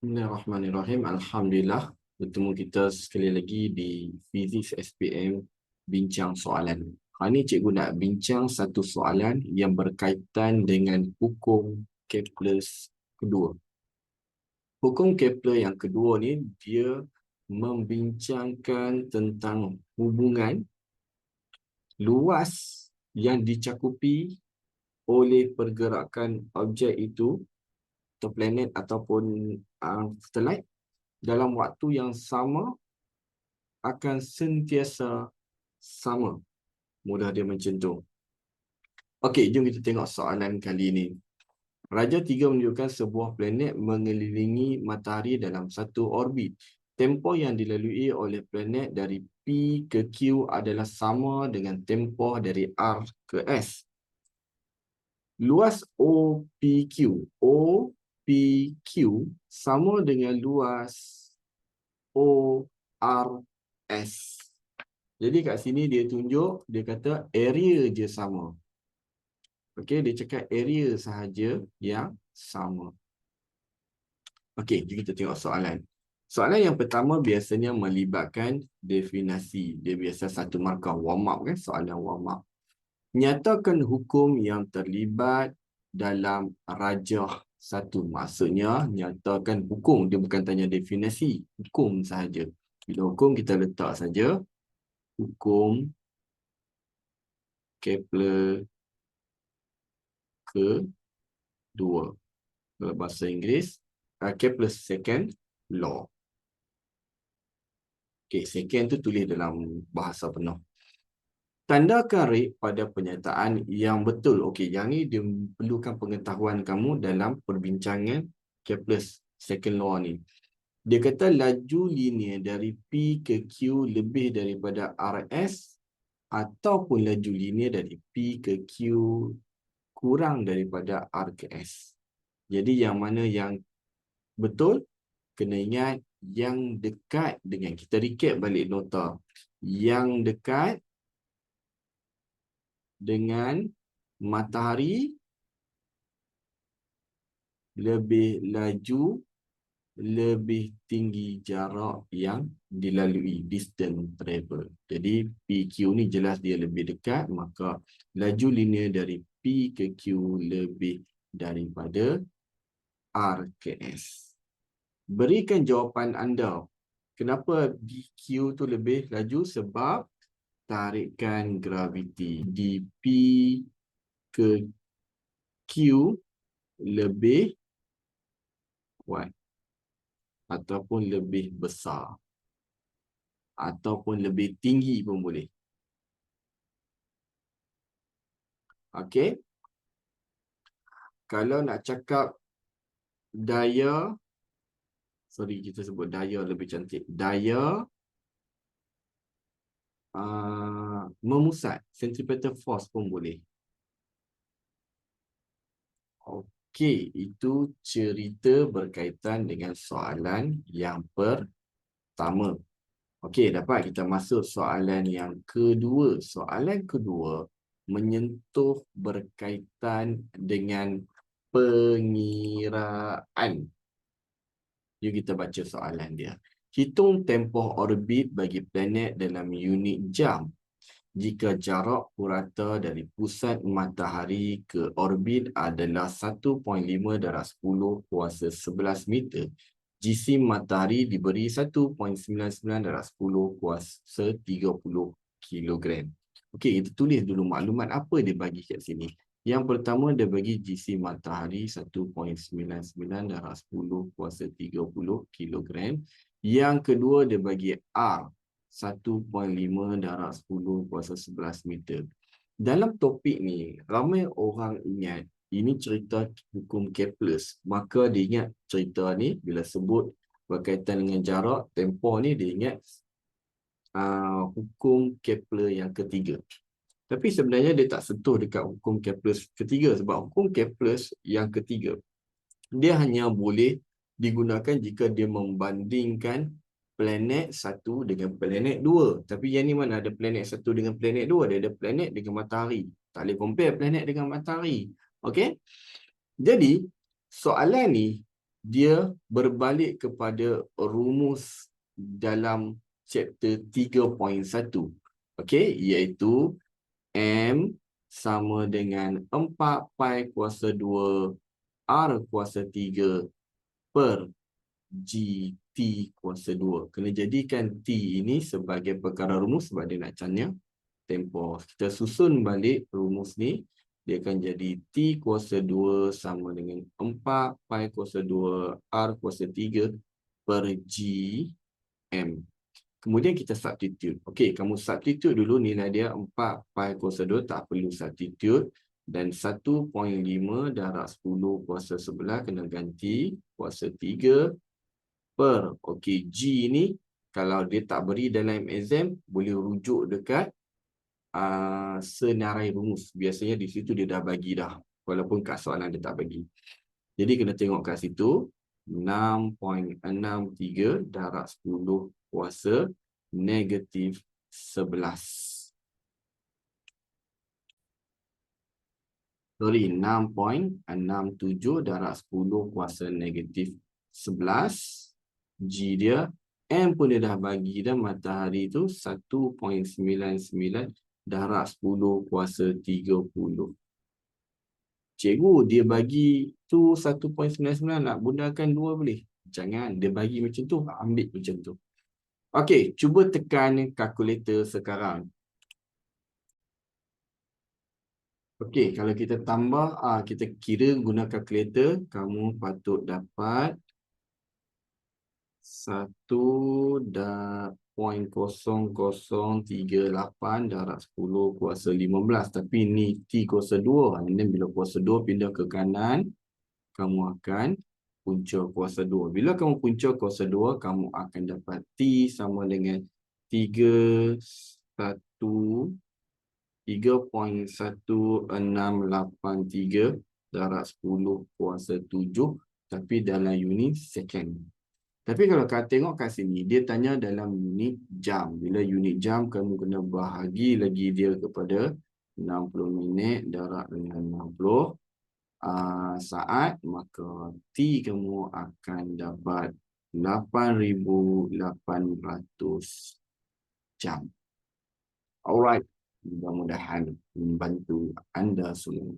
Bismillahirrahmanirrahim. Alhamdulillah, bertemu kita sekali lagi di Physics SPM Bincang Soalan. Hari ini cikgu nak bincang satu soalan yang berkaitan dengan hukum Kepler kedua. Hukum Kepler yang kedua ni dia membincangkan tentang hubungan luas yang dicakupi oleh pergerakan objek itu atau planet ataupun satelit dalam waktu yang sama akan sentiasa sama. Mudah dia macam tu. Okey, jom kita tengok soalan kali ini. Raja 3 menunjukkan sebuah planet mengelilingi matahari dalam satu orbit. Tempoh yang dilalui oleh planet dari P ke Q adalah sama dengan tempoh dari R ke S. Luas OPQ sama dengan luas ORS. Jadi kat sini dia tunjuk, dia kata area je sama. Okey, dia cakap area sahaja yang sama. Okey, jom kita tengok soalan. Soalan yang pertama biasanya melibatkan definisi. Dia biasa satu markah warm up kan, soalan warm up. Nyatakan hukum yang terlibat dalam rajah satu. Maksudnya, nyatakan hukum. Dia bukan tanya definisi. Hukum sahaja. Bila hukum, kita letak saja hukum Kepler kedua. Dalam bahasa Inggeris, Kepler second law. Okay, second tu tulis dalam bahasa penuh. Tandakan rate pada pernyataan yang betul. Okey, yang ni dia perlukan pengetahuan kamu dalam perbincangan Kepler second law ni. Dia kata laju linear dari P ke Q lebih daripada RS ataupun laju linear dari P ke Q kurang daripada R ke S. Jadi yang mana yang betul? Kena ingat yang dekat dengan, kita recap balik nota. Yang dekat dengan matahari lebih laju, lebih tinggi jarak yang dilalui, distance travel. Jadi PQ ni jelas dia lebih dekat, maka laju linear dari P ke Q lebih daripada R ke S. Berikan jawapan anda. Kenapa DQ tu lebih laju? Sebab tarikan graviti di P ke Q lebih kuat ataupun lebih besar ataupun lebih tinggi pun boleh. Okey. Kalau nak cakap daya, sorry kita sebut daya lebih cantik. Daya memusat, centripetal force pun boleh. Okey, itu cerita berkaitan dengan soalan yang pertama. Okey, dapat kita masuk soalan yang kedua. Soalan kedua menyentuh berkaitan dengan pengiraan. Jom kita baca soalan dia. Hitung tempoh orbit bagi planet dalam unit jam. Jika jarak purata dari pusat matahari ke orbit adalah 1.5 darab 10 kuasa 11 meter, jisim matahari diberi 1.99 darab 10 kuasa 30 kilogram. Okey, kita tulis dulu maklumat apa dia bagi kat sini. Yang pertama dia bagi jisim matahari 1.99 darab 10 kuasa 30 kilogram. Yang kedua dia bagi R 1.5 darab 10 kuasa 11 meter. Dalam topik ni, ramai orang ingat ini cerita hukum Kepler. Maka dia ingat cerita ni bila sebut berkaitan dengan jarak, tempoh ni dia ingat hukum Kepler yang ketiga. Tapi sebenarnya dia tak sentuh dekat hukum Kepler ketiga sebab hukum Kepler yang ketiga dia hanya boleh digunakan jika dia membandingkan planet satu dengan planet dua. Tapi yang ni mana ada planet satu dengan planet dua? Dia ada planet dengan matahari. Tak boleh compare planet dengan matahari. Okey? Jadi, soalan ni dia berbalik kepada rumus dalam chapter 3.1. Okey, iaitu M sama dengan 4 pi kuasa 2 R kuasa 3 per GT kuasa 2. Kena jadikan T ini sebagai perkara rumus sebab dia nak tanya tempoh. Kita susun balik rumus ni. Dia akan jadi T kuasa 2 sama dengan 4 pi kuasa 2 R kuasa 3 per GM. Kemudian kita substitute. Okey, kamu substitute dulu nilai dia 4 pi kuasa 2, tak perlu substitute. Dan 1.5 darab 10 kuasa 11 kena ganti kuasa 3 per. Okey, G ni kalau dia tak beri dalam exam, boleh rujuk dekat senarai rumus. Biasanya di situ dia dah bagi dah. Walaupun kat soalan dia tak bagi. Jadi kena tengok kat situ. 6.63 darab 10 kuasa negatif 11. Sorry, 6.67 darab 10 kuasa negatif 11. G dia. M pun dia dah bagi dah, matahari tu 1.99 darab 10 kuasa 30. Cikgu, dia bagi tu 1.99, nak gunakan 2 boleh? Jangan, dia bagi macam tu, ambil macam tu. Okey, cuba tekan kalkulator sekarang. Okey, kalau kita tambah, kita kira guna kalkulator, kamu patut dapat 1.0038 darab 10 kuasa 15. Tapi ni T kuasa 2. Ini bila kuasa 2 pindah ke kanan, kamu akan punca kuasa 2. Bila kamu punca kuasa 2, kamu akan dapat T sama dengan 3.1683 darab 10 kuasa 7. Tapi dalam unit second. Tapi kalau kau tengok kat sini, dia tanya dalam unit jam. Bila unit jam, kamu kena bahagi lagi dia kepada 60 minit darab dengan 60 saat, maka T kamu akan dapat 8,800 jam. Alright, mudah-mudahan membantu anda semua.